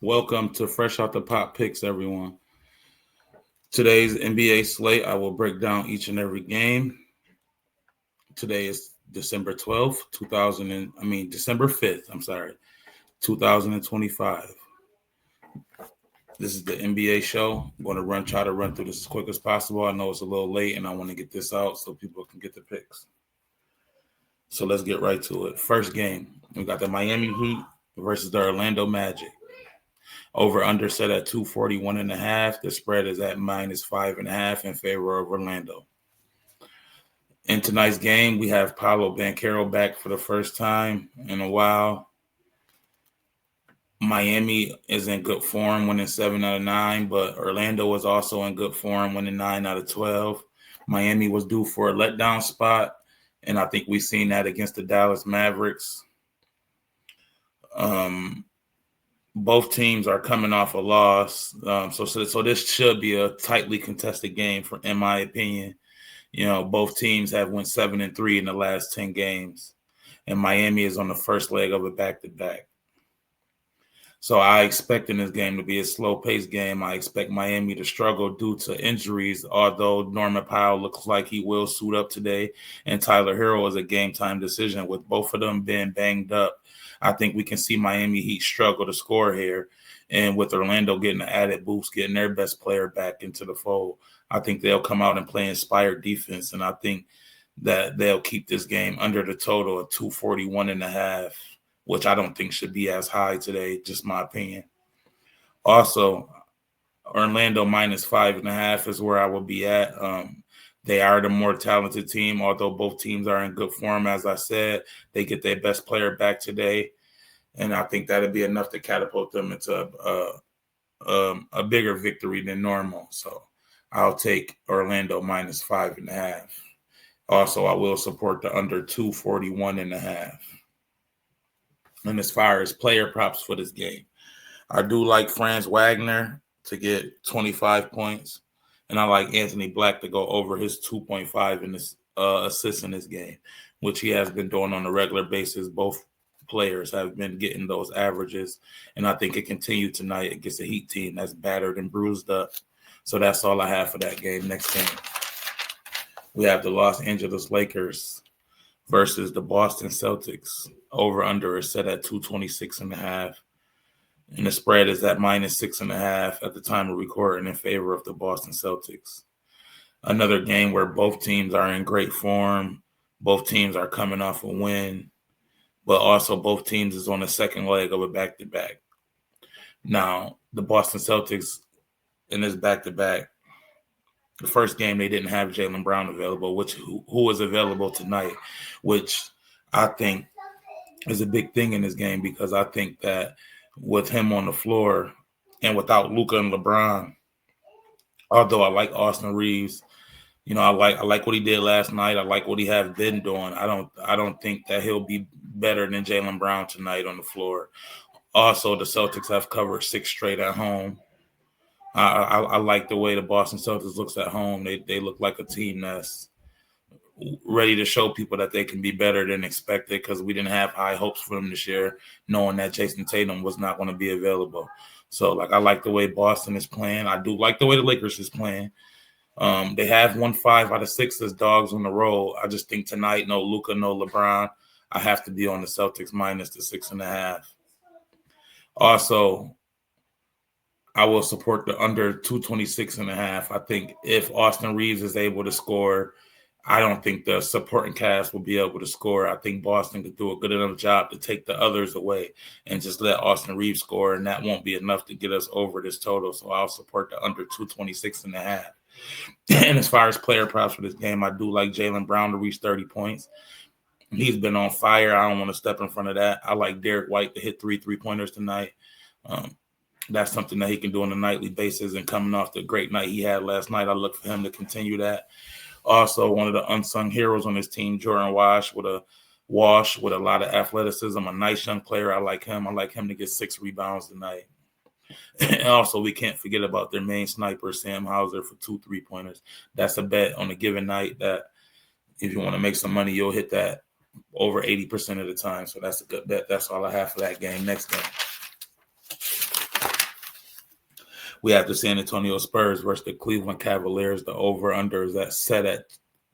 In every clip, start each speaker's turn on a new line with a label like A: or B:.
A: Welcome to Fresh Out the Pot Picks, everyone. Today's NBA slate, I will break down each and every game. Today is December 12th, 2025. This is the NBA show. I'm going to try to run through this as quick as possible. I know it's a little late and I want to get this out so people can get the picks. So let's get right to it. First game, we got the Miami Heat versus the Orlando Magic. Over under set at 241.5. The spread is at -5.5 in favor of Orlando. In tonight's game, we have Paolo Banchero back for the first time in a while. Miami is in good form, winning 7 out of 9, but Orlando is also in good form, winning 9 out of 12. Miami was due for a letdown spot, and I think we've seen that against the Dallas Mavericks. Both teams are coming off a loss, so this should be a tightly contested game, in my opinion. Both teams have went 7-3 in the last 10 games, and Miami is on the first leg of a back-to-back. So I expect in this game to be a slow-paced game. I expect Miami to struggle due to injuries, although Norman Powell looks like he will suit up today, and Tyler Herro is a game-time decision. With both of them being banged up, I think we can see Miami Heat struggle to score here. And with Orlando getting an added boost, getting their best player back into the fold, I think they'll come out and play inspired defense, and I think that they'll keep this game under the total of 241.5, which I don't think should be as high today, just my opinion. Also, Orlando -5.5 is where I will be at. They are the more talented team, although both teams are in good form. As I said, they get their best player back today, and I think that'll be enough to catapult them into a bigger victory than normal. So I'll take Orlando -5.5. Also, I will support the under 241.5. And as far as player props for this game, I do like Franz Wagner to get 25 points, and I like Anthony Black to go over his 2.5 in this assists in this game, which he has been doing on a regular basis. Both players have been getting those averages, and I think it continued tonight against a Heat team that's battered and bruised up. So that's all I have for that game. Next game, we have the Los Angeles Lakers versus the Boston Celtics. Over under is set at 226.5. And the spread is at -6.5 at the time of recording in favor of the Boston Celtics. Another game where both teams are in great form. Both teams are coming off a win, but also both teams is on the second leg of a back-to-back. Now, the Boston Celtics in this back-to-back, the first game they didn't have Jaylen Brown available, who is available tonight, which I think is a big thing in this game, because I think that with him on the floor and without Luka and LeBron, although I like Austin Reeves, I like what he did last night. I like what he has been doing. I don't think that he'll be better than Jaylen Brown tonight on the floor. Also, the Celtics have covered 6 straight at home. I like the way the Boston Celtics looks at home. They look like a team that's ready to show people that they can be better than expected, because we didn't have high hopes for them this year, knowing that Jason Tatum was not going to be available. So, I like the way Boston is playing. I do like the way the Lakers is playing. They have won 5 out of 6 as dogs on the road. I just think tonight, no Luka, no LeBron, I have to be on the Celtics -6.5. Also, I will support the under 226.5. I think if Austin Reeves is able to score, I don't think the supporting cast will be able to score. I think Boston could do a good enough job to take the others away and just let Austin Reeves score, and that won't be enough to get us over this total. So I'll support the under 226.5. And as far as player props for this game, I do like Jaylen Brown to reach 30 points. He's been on fire. I don't want to step in front of that. I like Derek White to hit 3 3-pointers tonight. That's something that he can do on a nightly basis, and coming off the great night he had last night, I look for him to continue that. Also, one of the unsung heroes on this team, Jordan Walsh, with a lot of athleticism, a nice young player. I like him. I like him to get 6 rebounds tonight. And also, we can't forget about their main sniper, Sam Hauser, for 2 3-pointers. That's a bet on a given night that if you want to make some money, you'll hit that over 80% of the time. So that's a good bet. That's all I have for that game. Next game, We have the San Antonio Spurs versus the Cleveland Cavaliers. The over-under is set at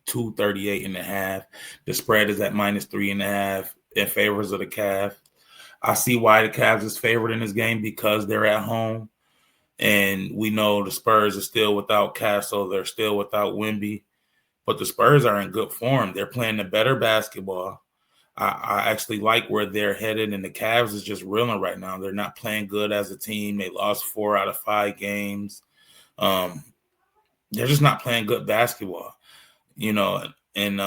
A: 238.5. The spread is at -3.5 in favors of the Cavs. I see why the Cavs is favored in this game because they're at home. And we know the Spurs are still without Castle. They're still without Wemby. But the Spurs are in good form. They're playing the better basketball. I actually like where they're headed, and the Cavs is just reeling right now. They're not playing good as a team. They lost 4 out of 5 games. They're just not playing good basketball, you know. And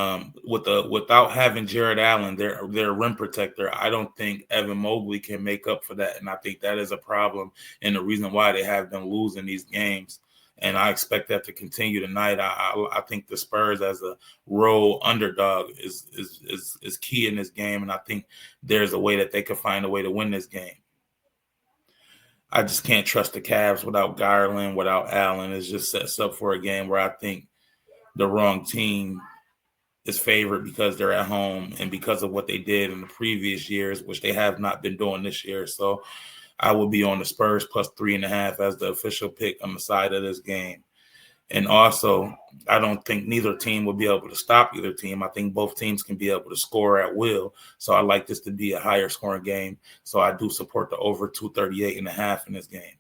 A: without having Jared Allen, their rim protector, I don't think Evan Mobley can make up for that. And I think that is a problem and the reason why they have been losing these games. And I expect that to continue tonight. I think the Spurs as a role underdog is key in this game, and I think there's a way that they can find a way to win this game. I just can't trust the Cavs without Garland, without Allen. It just sets up for a game where I think the wrong team is favored because they're at home and because of what they did in the previous years, which they have not been doing this year. So I will be on the Spurs plus 3.5 as the official pick on the side of this game. And also, I don't think neither team will be able to stop either team. I think both teams can be able to score at will. So I like this to be a higher scoring game. So I do support the over 238.5 in this game.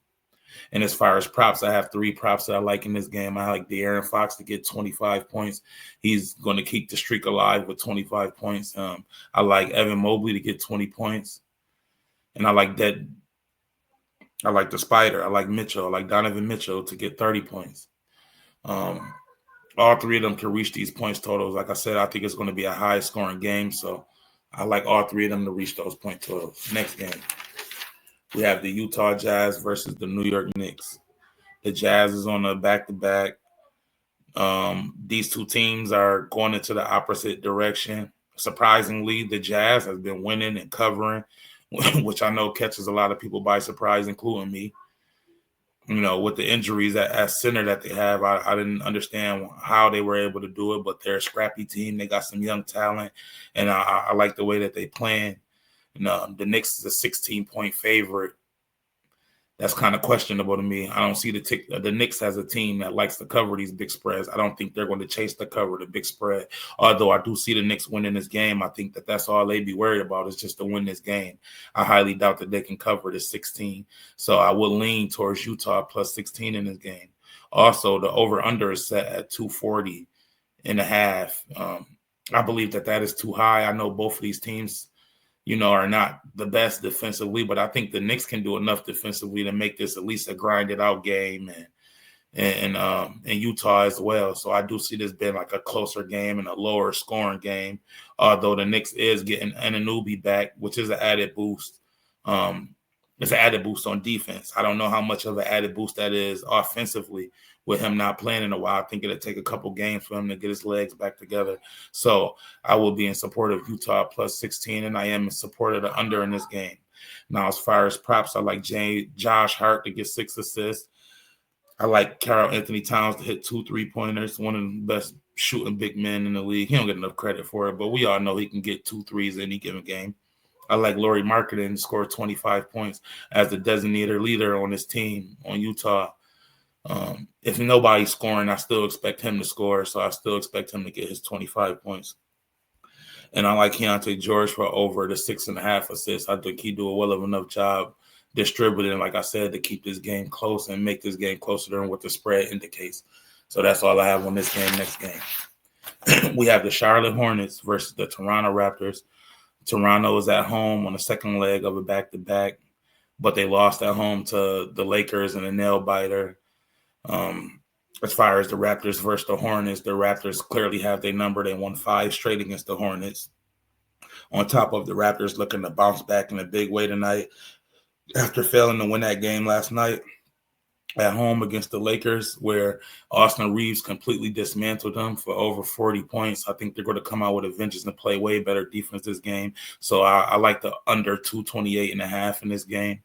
A: And as far as props, I have 3 props that I like in this game. I like De'Aaron Fox to get 25 points. He's going to keep the streak alive with 25 points. I like Evan Mobley to get 20 points. And I like the Spider. I like Mitchell. I like Donovan Mitchell to get 30 points. All 3 of them can reach these points totals. Like I said, I think it's going to be a high scoring game. So I like all 3 of them to reach those point totals. Next game, we have the Utah Jazz versus the New York Knicks. The Jazz is on a back-to-back. These 2 teams are going into the opposite direction. Surprisingly, the Jazz has been winning and covering, which I know catches a lot of people by surprise, including me. You know, with the injuries at center that they have, I didn't understand how they were able to do it, but they're a scrappy team. They got some young talent, and I like the way that they playing. The Knicks is a 16-point favorite. That's kind of questionable to me. I don't see the Knicks as a team that likes to cover these big spreads. I don't think they're going to chase the cover, the big spread. Although I do see the Knicks winning this game, I think that's all they'd be worried about is just to win this game. I highly doubt that they can cover the 16. So I would lean towards Utah plus 16 in this game. Also, the over-under is set at 240.5. I believe that is too high. I know both of these teams are not the best defensively, but I think the Knicks can do enough defensively to make this at least a grinded out game and Utah as well. So I do see this being like a closer game and a lower scoring game, although the Knicks is getting Anunoby back, which is an added boost. It's an added boost on defense. I don't know how much of an added boost that is offensively with him not playing in a while. I think it'll take a couple games for him to get his legs back together. So I will be in support of Utah plus 16, and I am in support of the under in this game. Now, as far as props, I like Josh Hart to get 6 assists. I like Karl-Anthony Towns to hit 2 3-pointers, one of the best shooting big men in the league. He don't get enough credit for it, but we all know he can get 2 threes any given game. I like Lauri Markkanen to score 25 points as the designated leader on this team on Utah. If nobody's scoring, I still expect him to score, so I still expect him to get his 25 points. And I like Keontae George for over the 6.5 assists. I think he do a well of enough job distributing, like I said, to keep this game close and make this game closer than what the spread indicates. So that's all I have on this game. Next game, we have the Charlotte Hornets versus the Toronto Raptors. Toronto is at home on the second leg of a back-to-back, but they lost at home to the Lakers in a nail-biter. As far as the Raptors versus the Raptors clearly have their number. They won 5 straight against the Hornets. On top of the Raptors looking to bounce back in a big way tonight after failing to win that game last night at home against the Lakers, where Austin Reeves completely dismantled them for over 40 points. I think they're going to come out with a vengeance and play way better defense this game. So I like the under 228.5 in this game.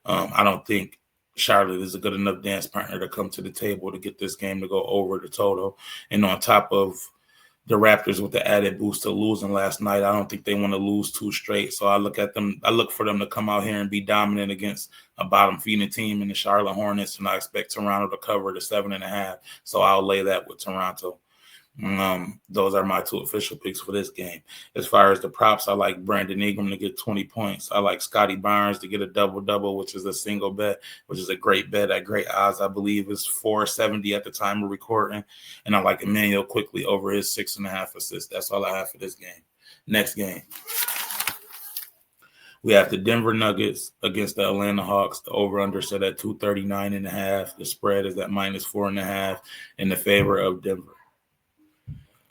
A: I don't think Charlotte is a good enough dance partner to come to the table to get this game to go over the total. And on top of the Raptors with the added boost of losing last night. I don't think they want to lose 2 straight. So I look for them to come out here and be dominant against a bottom feeding team in the Charlotte Hornets. And I expect Toronto to cover the 7.5. So I'll lay that with Toronto. Those are my 2 official picks for this game. As far as the props, I like Brandon Ingram to get 20 points. I like Scotty Barnes to get a double-double, which is a single bet, which is a great bet at great odds. I believe is 470 at the time of recording. And I like Emmanuel Quickly over his 6.5 assists. That's all I have for this game. Next game. We have the Denver Nuggets against the Atlanta Hawks. The over-under set at 239.5. The spread is at -4.5 in the favor of Denver.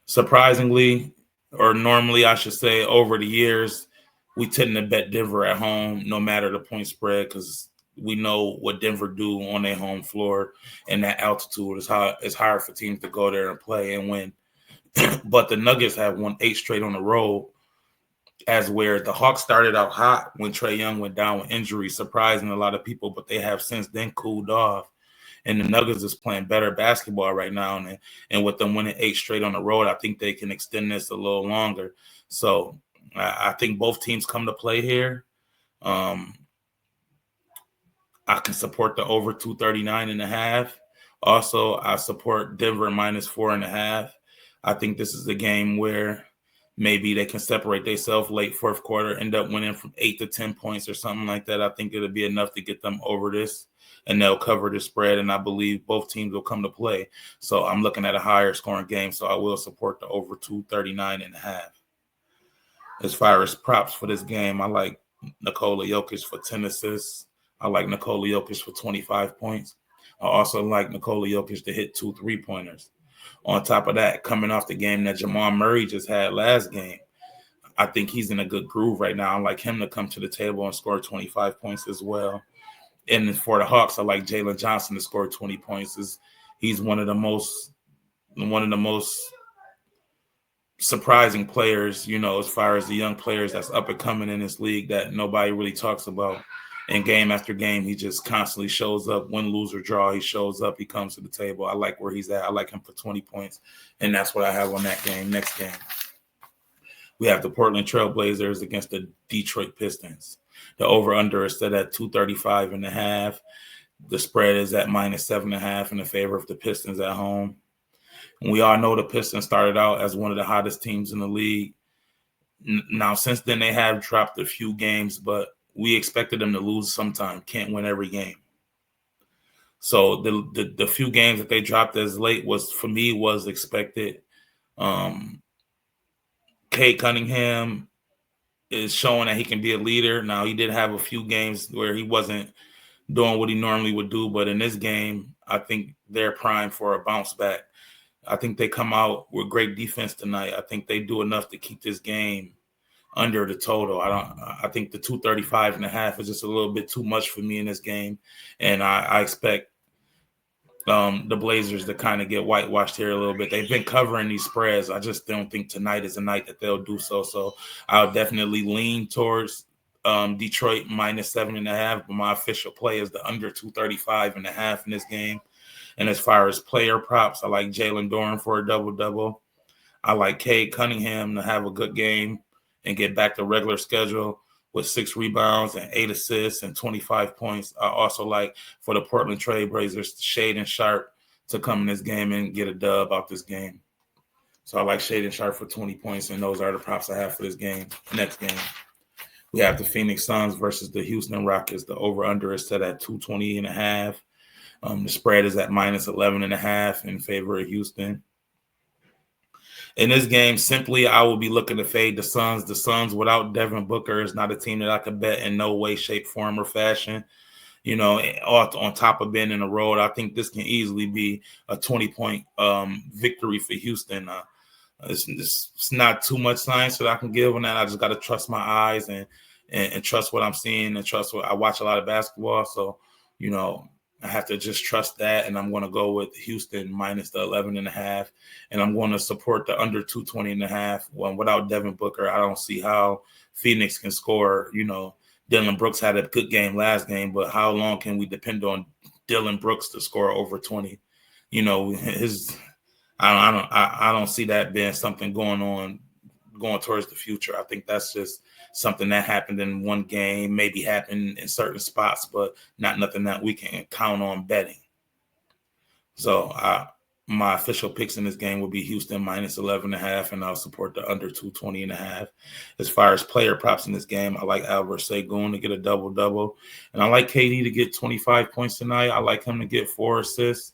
A: Surprisingly, or normally I should say, over the years, we tend to bet Denver at home no matter the point spread because we know what Denver do on their home floor, and that altitude is hard for teams to go there and play and win. But the Nuggets have won 8 straight on the road, as where the Hawks started out hot when Trae Young went down with injury, surprising a lot of people, but they have since then cooled off. And the Nuggets is playing better basketball right now. And with them winning 8 straight on the road, I think they can extend this a little longer. So I think both teams come to play here. I can support the over 239.5. Also, I support Denver -4.5. I think this is a game where maybe they can separate themselves late fourth quarter, end up winning from 8 to 10 points or something like that. I think it'll be enough to get them over this. And they'll cover the spread, and I believe both teams will come to play. So I'm looking at a higher scoring game, so I will support the over 239.5. As far as props for this game, I like Nikola Jokic for 10 assists. I like Nikola Jokic for 25 points. I also like Nikola Jokic to hit 2 3-pointers. On top of that, coming off the game that Jamal Murray just had last game, I think he's in a good groove right now. I like him to come to the table and score 25 points as well. And for the Hawks, I like Jalen Johnson to score 20 points. He's one of the most surprising players, as far as the young players that's up and coming in this league that nobody really talks about. And game after game, he just constantly shows up. Win, lose, or draw, he shows up. He comes to the table. I like where he's at. I like him for 20 points. And that's what I have on that game. Next game, we have the Portland Trailblazers against the Detroit Pistons. The over-under is set at 235.5. The spread is at -7.5 in the favor of the Pistons at home. And we all know the Pistons started out as one of the hottest teams in the league. Now, since then, they have dropped a few games, but we expected them to lose sometime. Can't win every game. So the few games that they dropped as late was expected. Cade Cunningham is showing that he can be a leader. Now, he did have a few games where he wasn't doing what he normally would do, but in this game, I think they're primed for a bounce back. I think they come out with great defense tonight. I think they do enough to keep this game under the total. I think the 235.5 is just a little bit too much for me in this game, and I expect the Blazers to kind of get whitewashed here a little bit. They've been covering these spreads. I just don't think tonight is a night that they'll do so. So I'll definitely lean towards Detroit -7.5, but my official play is the under 235.5 in this game. And as far as player props, I like Jalen Duren for a double-double. I like Cade Cunningham to have a good game and get back to regular schedule with 6 rebounds and 8 assists and 25 points. I also like for the Portland Trailblazers, Shaedon Sharpe to come in this game and get a dub out this game. So I like Shaedon Sharpe for 20 points, and those are the props I have for this game. Next game, we have the Phoenix Suns versus the Houston Rockets. The over-under is set at 220.5. The spread is at -11.5 in favor of Houston. In this game, simply, I will be looking to fade the Suns. The Suns without Devin Booker is not a team that I could bet in no way, shape, form, or fashion. On top of being in the road, I think this can easily be a 20-point victory for Houston. It's not too much science that I can give on that. I just got to trust my eyes and trust what I'm seeing and trust what I watch a lot of basketball. So, I have to just trust that, and I'm going to go with Houston minus the 11.5, and I'm going to support the under 220.5. Well, without Devin Booker, I don't see how Phoenix can score. Dylan Brooks had a good game last game, but how long can we depend on Dylan Brooks to score over 20? I don't see that being something going towards the future. I think that's just something that happened in one game, maybe happened in certain spots, but not nothing that we can count on betting. So my official picks in this game would be Houston minus 11.5, and I'll support the under 220.5. As far as player props in this game, I like Alvarez Sengun to get a double-double, and I like KD to get 25 points tonight. I like him to get 4 assists.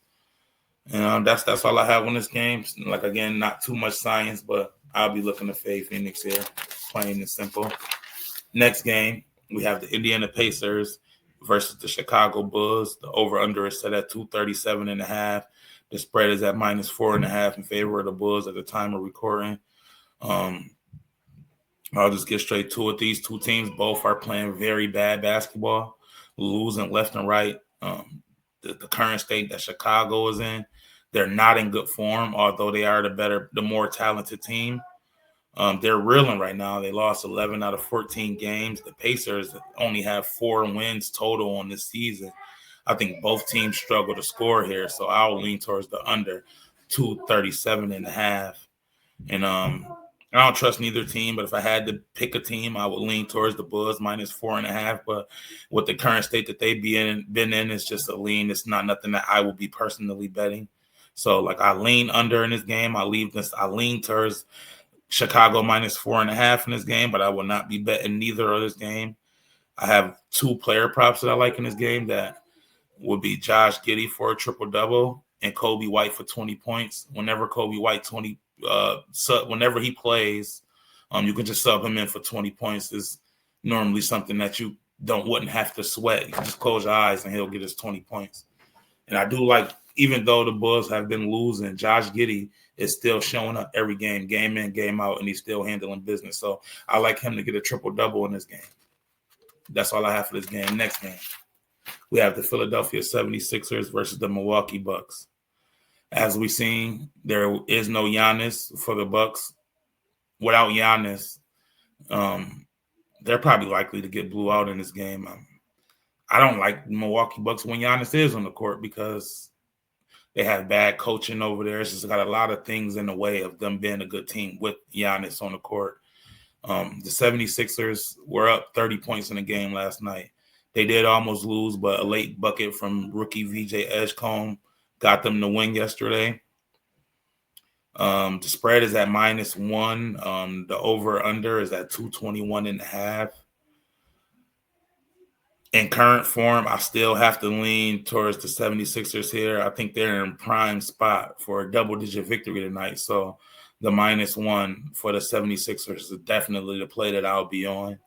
A: And that's all I have on this game. Like, again, not too much science, but I'll be looking to fade Phoenix here, plain and simple. Next game, we have the Indiana Pacers versus the Chicago Bulls. The over-under is set at 237.5. The spread is at minus 4.5 in favor of the Bulls at the time of recording. I'll just get straight to it. These two teams both are playing very bad basketball, losing left and right. The current state that Chicago is in, they're not in good form, although they are the more talented team. They're reeling right now. They lost 11 out of 14 games. The Pacers only have 4 wins total on this season. I think both teams struggle to score here, so I'll lean towards the under 237.5. And I don't trust neither team, but if I had to pick a team, I would lean towards the Bulls minus 4.5. But with the current state that they've been in, it's just a lean. It's not nothing that I will be personally betting. So, like, I lean under in this game. I lean towards Chicago minus 4.5 in this game, but I will not be betting neither of this game. I have 2 player props that I like in this game that would be Josh Giddey for a triple-double and Kobe White for 20 points. Whenever Kobe White whenever he plays, you can just sub him in for 20 points. Is normally something that you wouldn't have to sweat. You can just close your eyes and he'll get his 20 points. And I do like, even though the Bulls have been losing, Josh Giddey is still showing up every game in, game out, and he's still handling business. So I like him to get a triple-double in this game. That's all I have for this game. Next game, we have the Philadelphia 76ers versus the Milwaukee Bucks. As we've seen, there is no Giannis for the Bucks. Without Giannis, they're probably likely to get blew out in this game. I don't like Milwaukee Bucks when Giannis is on the court because they have bad coaching over there. It's just got a lot of things in the way of them being a good team with Giannis on the court. The 76ers were up 30 points in the game last night. They did almost lose, but a late bucket from rookie VJ Edgecombe got them to win yesterday. The spread is at -1. The over-under is at 221.5. In current form, I still have to lean towards the 76ers here. I think they're in prime spot for a double-digit victory tonight. So the -1 for the 76ers is definitely the play that I'll be on.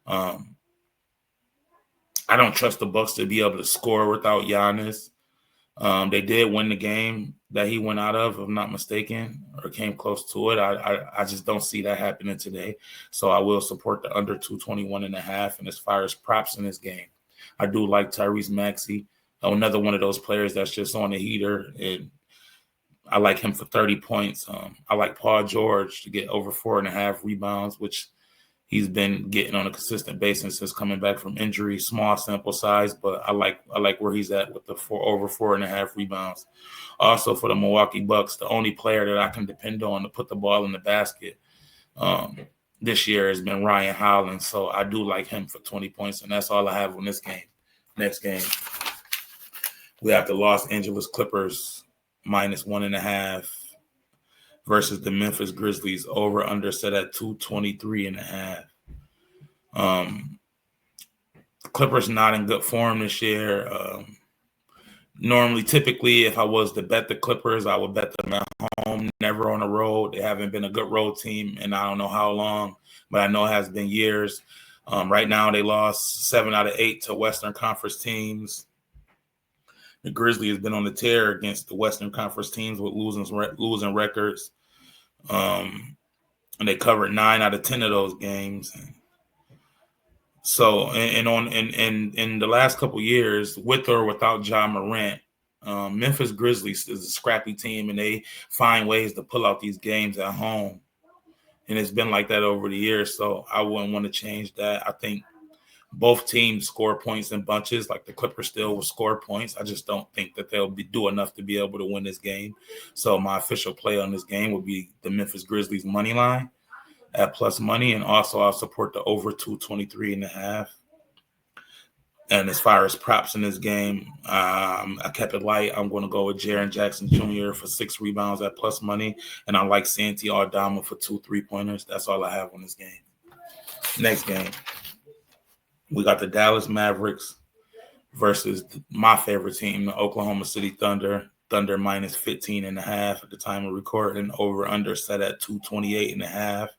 A: I don't trust the Bucks to be able to score without Giannis. They did win the game that he went out of, if I'm not mistaken, or came close to it. I just don't see that happening today. So I will support the under 221.5. And as far as props in this game, I do like Tyrese Maxey, another one of those players that's just on the heater, and I like him for 30 points. I like Paul George to get over 4.5 rebounds, which he's been getting on a consistent basis since coming back from injury. Small sample size, but I like where he's at with the over 4.5 rebounds. Also for the Milwaukee Bucks, the only player that I can depend on to put the ball in the basket this year has been Ryan Hollins. So I do like him for 20 points, and that's all I have on this game. Next game, we have the Los Angeles Clippers -1.5 versus the Memphis Grizzlies. Over under set at 223.5. Clippers not in good form this year. Typically, if I was to bet the Clippers, I would bet them at home, never on the road. They haven't been a good road team, and I don't know how long, but I know it has been years. Right now, they lost 7 out of 8 to Western Conference teams. The Grizzlies has been on the tear against the Western Conference teams with losing records. And they covered 9 out of 10 of those games. So, in the last couple of years, with or without Ja Morant, Memphis Grizzlies is a scrappy team, and they find ways to pull out these games at home. And it's been like that over the years, so I wouldn't want to change that. I think Both teams score points in bunches. Like the Clippers still will score points. I just don't think that they'll do enough to be able to win this game. So my official play on this game will be the Memphis Grizzlies money line at plus money, and also I'll support the over 223.5. And as far as props in this game, I kept it light. I'm going to go with Jaren Jackson Jr. for 6 rebounds at plus money, and I like Santi Aldama for 2 3-pointers. That's all I have on this game. Next game, we got the Dallas Mavericks versus my favorite team, the Oklahoma City Thunder. Thunder minus 15.5 at the time of recording. Over under set at 228.5.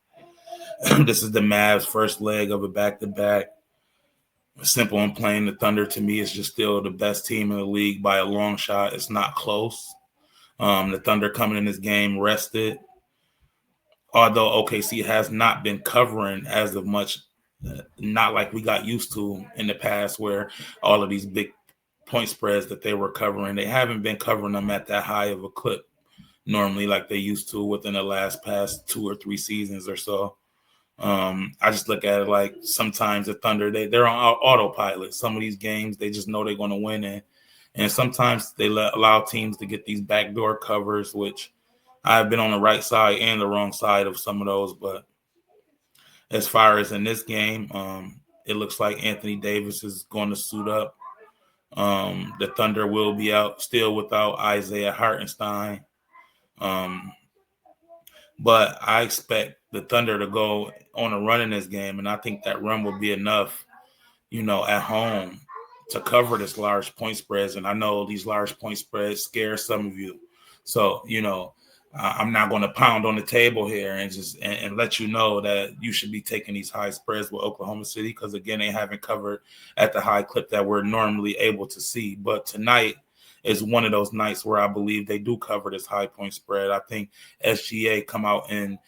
A: This is the Mavs' first leg of a back-to-back. Simple and plain, the Thunder to me is just still the best team in the league by a long shot. It's not close. The Thunder coming in this game rested. Although OKC has not been covering as of much, not like we got used to in the past where all of these big point spreads that they were covering, they haven't been covering them at that high of a clip normally like they used to within the past 2 or 3 seasons or so. I just look at it like sometimes the Thunder, they're on autopilot. Some of these games, they just know they're going to win. And sometimes they allow teams to get these backdoor covers, which I've been on the right side and the wrong side of some of those. But as far as in this game, it looks like Anthony Davis is going to suit up. The Thunder will be out still without Isaiah Hartenstein. But I expect the Thunder to go on a run in this game, and I think that run will be enough, at home to cover this large point spreads. And I know these large point spreads scare some of you. So, I'm not going to pound on the table here and let you know that you should be taking these high spreads with Oklahoma City because, again, they haven't covered at the high clip that we're normally able to see. But tonight is one of those nights where I believe they do cover this high point spread. I think SGA come out and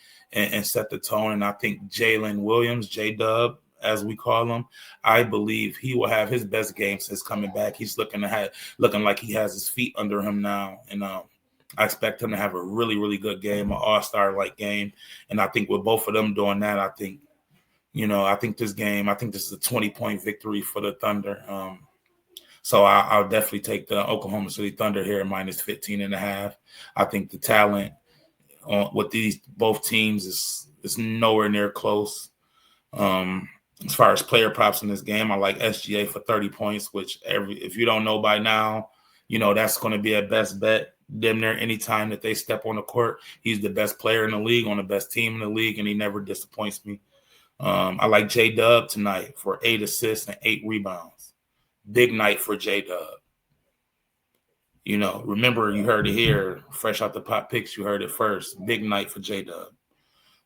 A: set the tone, and I think Jalen Williams, J-Dub, as we call him, I believe he will have his best game since coming back. He's looking like he has his feet under him now, and I expect him to have a really, really good game, an all-star-like game. And I think with both of them doing that, I think this is a 20-point victory for the Thunder. So I'll definitely take the Oklahoma City Thunder here minus 15.5. I think the talent with these both teams is nowhere near close. As far as player props in this game, I like SGA for 30 points, which if you don't know by now, that's going to be a best bet. Damn near any time that they step on the court, he's the best player in the league, on the best team in the league, and he never disappoints me. I like J-Dub tonight for 8 assists and 8 rebounds. Big night for J-Dub. Remember, you heard it here, fresh out the pot picks, you heard it first. Big night for J-Dub.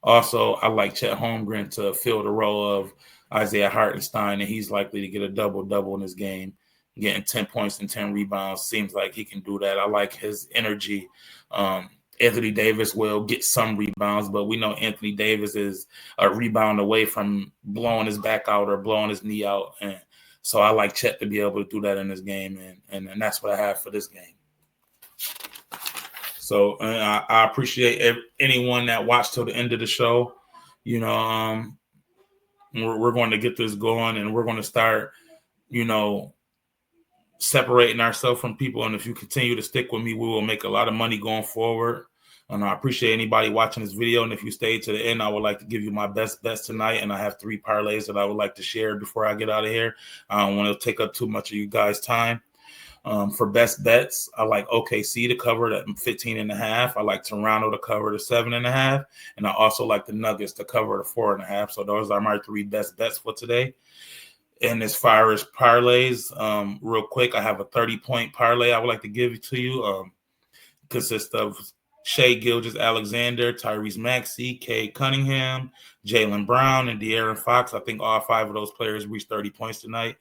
A: Also, I like Chet Holmgren to fill the role of Isaiah Hartenstein, and he's likely to get a double-double in this game. Getting 10 points and 10 rebounds seems like he can do that. I like his energy. Anthony Davis will get some rebounds, but we know Anthony Davis is a rebound away from blowing his back out or blowing his knee out. And so I like Chet to be able to do that in this game, and that's what I have for this game. So I appreciate anyone that watched till the end of the show. We're going to get this going, and we're going to start, separating ourselves from people. And if you continue to stick with me, we will make a lot of money going forward. And I appreciate anybody watching this video. And if you stay to the end, I would like to give you my best bets tonight. And I have 3 parlays that I would like to share before I get out of here. I don't want to take up too much of you guys' time. For best bets, I like OKC to cover at 15.5. I like Toronto to cover the 7.5. And I also like the Nuggets to cover the 4.5. So those are my 3 best bets for today. And as far as parlays, real quick, I have a 30-point parlay I would like to give to you. Consists of Shai Gilgeous-Alexander, Tyrese Maxey, Cade Cunningham, Jaylen Brown, and De'Aaron Fox. I think all 5 of those players reached 30 points tonight.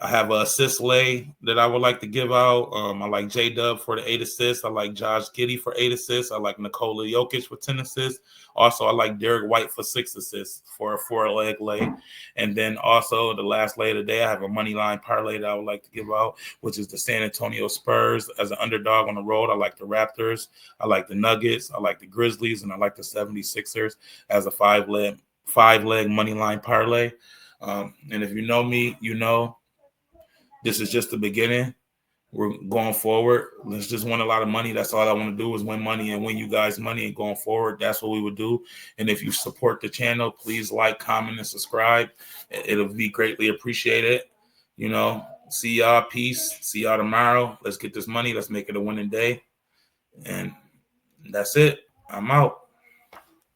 A: I have an assist lay that I would like to give out. I like J-Dub for the 8 assists. I like Josh Giddey for 8 assists. I like Nikola Jokic for 10 assists. Also, I like Derek White for 6 assists for a 4-leg lay. And then also the last lay of the day, I have a money line parlay that I would like to give out, which is the San Antonio Spurs as an underdog on the road. I like the Raptors. I like the Nuggets. I like the Grizzlies. And I like the 76ers as a 5-leg money line parlay. And if you know me, you know this is just the beginning. We're going forward. Let's just win a lot of money. That's all I want to do is win money and win you guys money. And going forward, that's what we would do. And if you support the channel, please like, comment, and subscribe. It'll be greatly appreciated. You know, see y'all. Peace. See y'all tomorrow. Let's get this money. Let's make it a winning day. And that's it. I'm out.